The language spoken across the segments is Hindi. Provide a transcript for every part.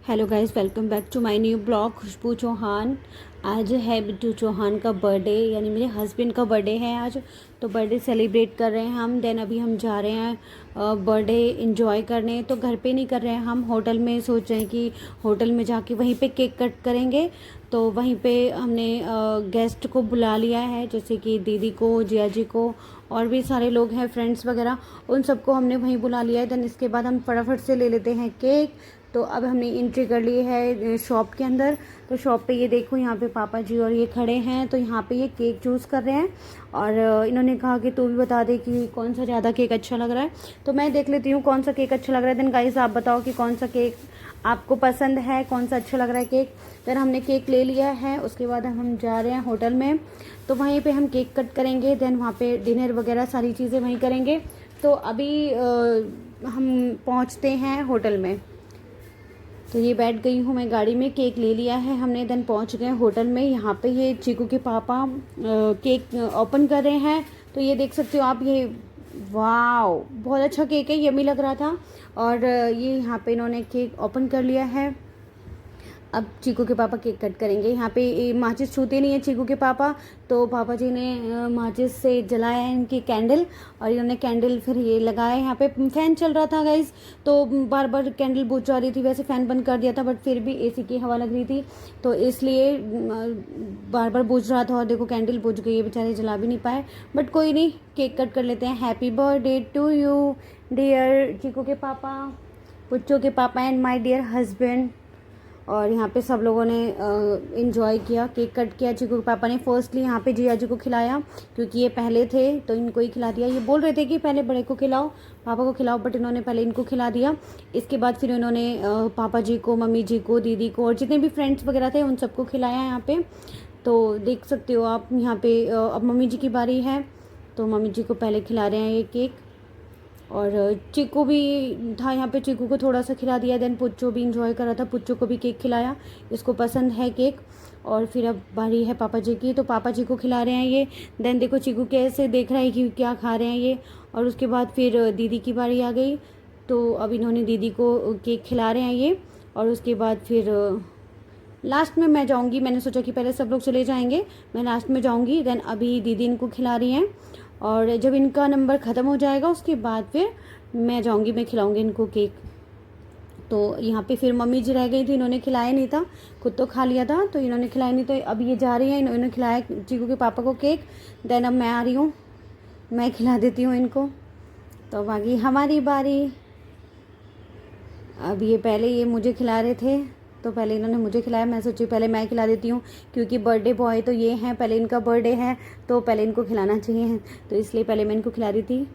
Hello guys, welcome back to my new blog Khushboo Chauhan. आज है बिट्टू चौहान का बर्थडे, यानी मेरे हस्बैंड का बर्थडे है आज। तो बर्थडे सेलिब्रेट कर रहे हैं हम। देन अभी हम जा रहे हैं बर्थडे एंजॉय करने। तो घर पे नहीं कर रहे हैं, हम होटल में सोच रहे हैं कि होटल में जाके वहीं पे केक कट करेंगे। तो वहीं पे हमने गेस्ट को बुला लिया है, जैसे कि दीदी को, जिया जी को, और भी सारे लोग हैं, फ्रेंड्स वगैरह, उन सबको हमने वहीं बुला लिया है। देन इसके बाद हम फटाफट से ले लेते हैं केक। तो अब हमने एंट्री कर ली है शॉप के अंदर। तो शॉप पे ये देखो, यहाँ पे पापा जी और ये खड़े हैं। तो यहाँ पे ये केक चूज़ कर रहे हैं और इन्होंने कहा कि तू भी बता दे कि कौन सा ज़्यादा केक अच्छा लग रहा है। तो मैं देख लेती हूँ कौन सा केक अच्छा लग रहा है। देन गाइस आप बताओ कि कौन सा केक आपको पसंद है, कौन सा अच्छा लग रहा है केक। देन हमने केक ले लिया है। उसके बाद हम जा रहे हैं होटल में। तो वहीं पर हम केक कट करेंगे। देन वहाँ पर डिनर वगैरह सारी चीज़ें वहीं करेंगे। तो अभी हम पहुँचते हैं होटल में। तो ये बैठ गई हूँ मैं गाड़ी में, केक ले लिया है हमने। देन पहुँच गए होटल में। यहाँ पे ये चीकू के पापा केक ओपन कर रहे हैं। तो ये देख सकते हो आप, ये वाओ बहुत अच्छा केक है, यम्मी लग रहा था। और ये यहाँ पे इन्होंने केक ओपन कर लिया है। अब चीकू के पापा केक कट करेंगे। यहाँ पे माचिस छूते नहीं है चीकू के पापा। तो पापा जी ने माचिस से जलाया है इनकी कैंडल, और इन्होंने कैंडल फिर ये लगाया। यहाँ पे फ़ैन चल रहा था गाइस, तो बार बार कैंडल बुझ जा रही थी। वैसे फ़ैन बंद कर दिया था, बट फिर भी एसी की हवा लग रही थी, तो इसलिए बार बार बुझ रहा था। और देखो कैंडल बुझ गई है, बेचारे जला भी नहीं पाए। बट कोई नहीं, केक कट कर लेते हैं। Happy birthday to you dear Cheeku के पापा, पुच्चो के पापा एंड माई डियर हस्बैंड। और यहाँ पे सब लोगों ने इन्जॉय किया, केक कट किया। चीकू के पापा ने फर्स्टली यहाँ पे जिया जी को खिलाया, क्योंकि ये पहले थे तो इनको ही खिला दिया। ये बोल रहे थे कि पहले बड़े को खिलाओ, पापा को खिलाओ, बट इन्होंने पहले इनको खिला दिया। इसके बाद फिर इन्होंने पापा जी को, मम्मी जी को, दीदी को, और जितने भी फ्रेंड्स वगैरह थे उन सबको खिलाया यहाँ पे। तो देख सकते हो आप यहाँ पे अब मम्मी जी की बारी है। तो मम्मी जी को पहले खिला रहे हैं ये केक। और चीकू भी था यहाँ पे, चीकू को थोड़ा सा खिला दिया। देन पुच्चो भी इंजॉय कर रहा था, पुच्चो को भी केक खिलाया, इसको पसंद है केक। और फिर अब बारी है पापा जी की, तो पापा जी को खिला रहे हैं ये। देन देखो चीकू कैसे देख रहा है कि क्या खा रहे हैं ये। और उसके बाद फिर दीदी की बारी आ गई। तो अब इन्होंने दीदी को केक खिला रहे हैं ये। और उसके बाद फिर लास्ट में मैं जाऊंगी। मैंने सोचा कि पहले सब लोग चले जाएंगे, मैं लास्ट में जाऊंगी। देन अभी दीदी इनको खिला रही हैं, और जब इनका नंबर ख़त्म हो जाएगा उसके बाद फिर मैं जाऊंगी, मैं खिलाऊंगी इनको केक। तो यहाँ पे फिर मम्मी जी रह गई थी, इन्होंने खिलाया नहीं था, खुद तो खा लिया था, तो इन्होंने खिलाया नहीं। तो अब ये जा रही हैं, इन्होंने खिलाया चीकू के पापा को केक। देन अब मैं आ रही हूँ, मैं खिला देती हूँ इनको। तो अब आ गई हमारी बारी। अब ये मुझे खिला रहे थे, तो पहले इन्होंने मुझे खिलाया। मैं सोची पहले मैं खिला देती हूँ, क्योंकि बर्थडे बॉय तो ये हैं, पहले इनका बर्थडे है तो पहले इनको खिलाना चाहिए, तो इसलिए पहले मैं इनको खिला रही थी।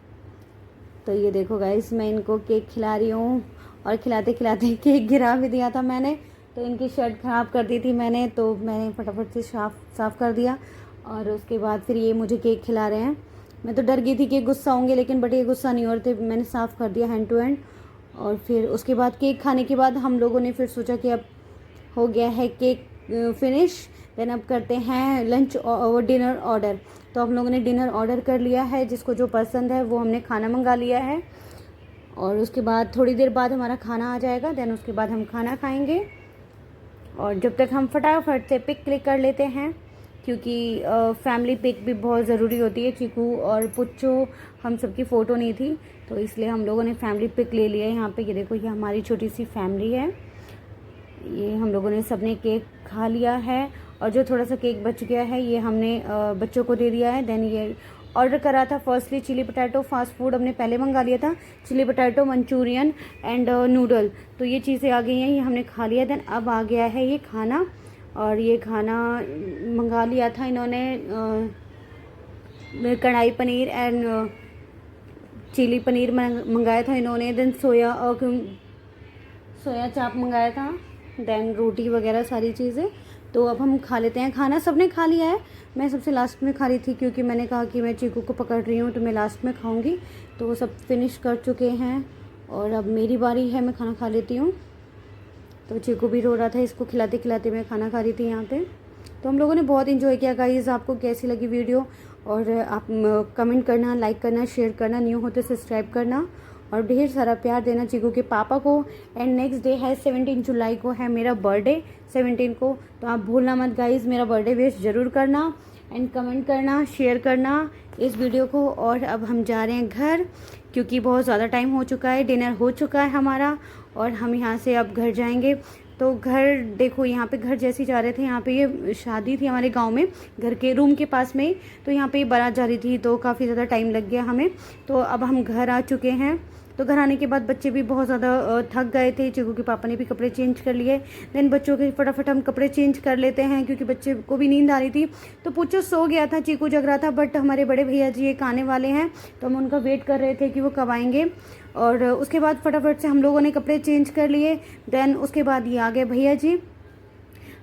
तो ये देखो गाइस, मैं इनको केक खिला रही हूँ, और खिलाते खिलाते केक गिरा भी दिया था मैंने। तो इनकी शर्ट ख़राब कर दी थी मैंने, तो मैंने फटाफट से साफ़ कर दिया। और उसके बाद फिर ये मुझे केक खिला रहे हैं। मैं तो डर गई थी कि गुस्सा होंगे, लेकिन बट ये गुस्सा नहीं हो रहे थे। मैंने साफ़ कर दिया हैंड टू हैंड। और फिर उसके बाद केक खाने के बाद हम लोगों ने फिर सोचा कि अब हो गया है केक फिनिश। देन अब करते हैं लंच और डिनर ऑर्डर। तो हम लोगों ने डिनर ऑर्डर कर लिया है, जिसको जो पसंद है वो हमने खाना मंगा लिया है। और उसके बाद थोड़ी देर बाद हमारा खाना आ जाएगा। देन उसके बाद हम खाना खाएंगे, और जब तक हम फटाफट से पिक क्लिक कर लेते हैं, क्योंकि फैमिली पिक भी बहुत ज़रूरी होती है। चीकू और पुच्चो हम सबकी फ़ोटो नहीं थी, तो इसलिए हम लोगों ने फैमिली पिक ले लिया है। यहाँ पे ये देखो, ये हमारी छोटी सी फैमिली है। ये हम लोगों ने सबने केक खा लिया है, और जो थोड़ा सा केक बच गया है ये हमने बच्चों को दे दिया है। देन ये ऑर्डर करा था firstly chilli potato, fast food हमने पहले मंगा लिया था, chilli potato, Manchurian and noodle. तो ये चीज़ें आ गई हैं, ये हमने खा लिया। देन अब आ गया है ये खाना, और ये खाना मंगा लिया था इन्होंने कढ़ाई पनीर एंड चिली पनीर मंगाया था इन्होंने। देन सोया चाप मंगाया था। देन रोटी वगैरह सारी चीज़ें। तो अब हम खा लेते हैं खाना। सबने खा लिया है, मैं सबसे लास्ट में खा रही थी, क्योंकि मैंने कहा कि मैं चीकू को पकड़ रही हूँ तो मैं लास्ट में खाऊंगी। तो वो सब फिनिश कर चुके हैं, और अब मेरी बारी है, मैं खाना खा लेती हूँ। तो चीकू भी रो रहा था, इसको खिलाते खिलाते मैं खाना खा रही थी यहाँ पे। तो हम लोगों ने बहुत इन्जॉय किया गाइज़। आपको कैसी लगी वीडियो, और आप कमेंट करना, लाइक करना, शेयर करना, न्यू हो तो सब्सक्राइब करना। और ढेर सारा प्यार देना चीकू के पापा को। एंड नेक्स्ट डे है 17 जुलाई को है मेरा बर्थडे, 17 को। तो आप भूलना मत गाइज़, मेरा बर्थडे विश ज़रूर करना एंड कमेंट करना, शेयर करना इस वीडियो को। और अब हम जा रहे हैं घर, क्योंकि बहुत ज़्यादा टाइम हो चुका है, डिनर हो चुका है हमारा और हम यहाँ से अब घर जाएंगे। तो घर देखो, यहाँ पे घर जैसे जा रहे थे, यहाँ पे ये शादी थी हमारे गांव में, घर के रूम के पास में ही। तो यहाँ पे ये बारात जा रही थी, तो काफ़ी ज़्यादा टाइम लग गया हमें। तो अब हम घर आ चुके हैं। तो घर आने के बाद बच्चे भी बहुत ज़्यादा थक गए थे, चीकू के पापा ने भी कपड़े चेंज कर लिए। देन बच्चों के फटाफट हम कपड़े चेंज कर लेते हैं, क्योंकि बच्चे को भी नींद आ रही थी। तो पूछो सो गया था, चीकू जग रहा था, बट हमारे बड़े भैया जी एक आने वाले हैं, तो हम उनका वेट कर रहे थे कि वो कब आएंगे। और उसके बाद फटाफट से हम लोगों ने कपड़े चेंज कर लिए। देन उसके बाद ये आ गए भैया जी।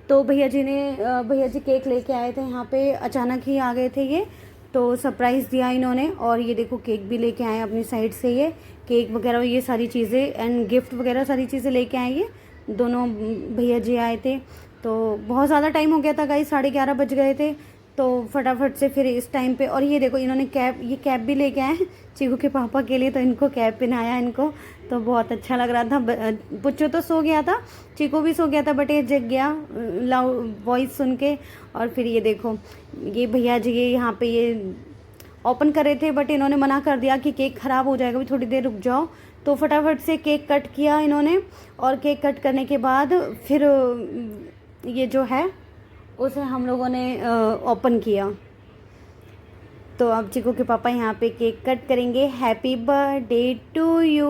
तो भैया जी केक लेके आए थे यहाँ पे, अचानक ही आ गए थे ये, तो सरप्राइज़ दिया इन्होंने। और ये देखो केक भी लेके आए अपनी साइड से, ये केक वगैरह ये सारी चीज़ें एंड गिफ्ट वगैरह सारी चीज़ें लेके आए। ये दोनों भैया जी आए थे। तो बहुत ज़्यादा टाइम हो गया था गाइस, 11:30 बज गए थे। तो फटाफट से फिर इस टाइम पे, और ये देखो इन्होंने कैप भी लेके आए चीकू के पापा के लिए, तो इनको कैप पहनाया इनको, तो बहुत अच्छा लग रहा था। पुच्चू तो सो गया था, चीकू भी सो गया था, बट ये जग गया लाउड वॉइस सुन के। और फिर ये देखो ये भैया जी ये यहाँ पे ये ओपन कर रहे थे, बट इन्होंने मना कर दिया कि केक ख़राब हो जाएगा, भी थोड़ी देर रुक जाओ। तो फटाफट से केक कट किया इन्होंने, और केक कट करने के बाद फिर ये जो है उसे हम लोगों ने ओपन किया। तो अब चीकू के पापा यहाँ पे केक कट करेंगे। Happy birthday to you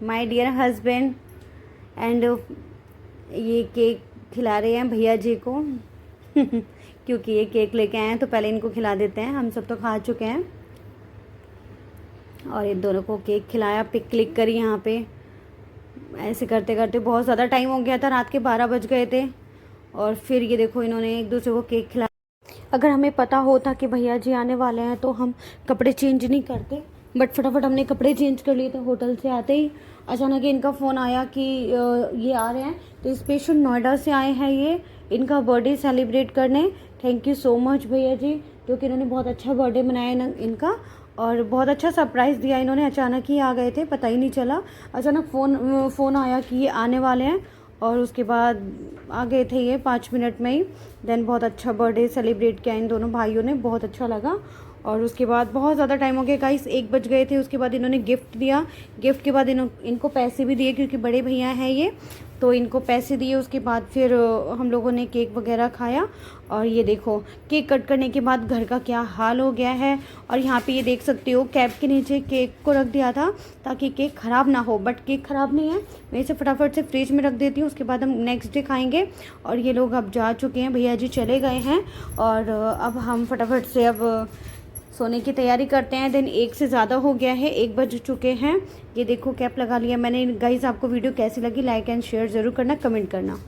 my dear husband. And ये केक खिला रहे हैं भैया जी को क्योंकि ये केक लेके आए हैं, तो पहले इनको खिला देते हैं, हम सब तो खा चुके हैं। और इन दोनों को केक खिलाया, पिक क्लिक करी यहाँ पे। ऐसे करते करते बहुत ज़्यादा टाइम हो गया था, रात के 12 बज गए थे। और फिर ये देखो इन्होंने एक दूसरे को केक खिलाया। अगर हमें पता होता कि भैया जी आने वाले हैं तो हम कपड़े चेंज नहीं करते, बट फटाफट हमने कपड़े चेंज कर लिए थे। होटल से आते ही अचानक ही इनका फ़ोन आया कि ये आ रहे हैं, तो स्पेशल नोएडा से आए हैं ये इनका बर्थडे सेलिब्रेट करने। थैंक यू सो मच भैया जी, क्योंकि इन्होंने बहुत अच्छा बर्थडे मनाया इनका, और बहुत अच्छा सरप्राइज़ दिया इन्होंने। अचानक ही आ गए थे, पता ही नहीं चला, अचानक फ़ोन आया कि ये आने वाले हैं, और उसके बाद आ गए थे ये 5 मिनट में ही। देन बहुत अच्छा बर्थडे सेलिब्रेट किया इन दोनों भाइयों ने, बहुत अच्छा लगा। और उसके बाद बहुत ज़्यादा टाइम हो गया गाइस, 1 बज गए थे। उसके बाद इन्होंने गिफ्ट दिया, गिफ्ट के बाद इनको पैसे भी दिए, क्योंकि बड़े भैया हैं ये, तो इनको पैसे दिए। उसके बाद फिर हम लोगों ने केक वगैरह खाया। और ये देखो केक कट करने के बाद घर का क्या हाल हो गया है। और यहाँ पे ये देख सकते हो कैप के नीचे केक को रख दिया था ताकि केक ख़राब ना हो, बट केक ख़राब नहीं है। मैं इसे फटाफट से फ्रिज में रख देती हूँ, उसके बाद हम नेक्स्ट डे खाएँगे। और ये लोग अब जा चुके हैं, भैया जी चले गए हैं, और अब हम फटाफट से अब सोने की तैयारी करते हैं। दिन 1 से ज़्यादा हो गया है, 1 बज चुके हैं। ये देखो कैप लगा लिया मैंने। गाइस आपको वीडियो कैसी लगी, लाइक एंड शेयर ज़रूर करना, कमेंट करना।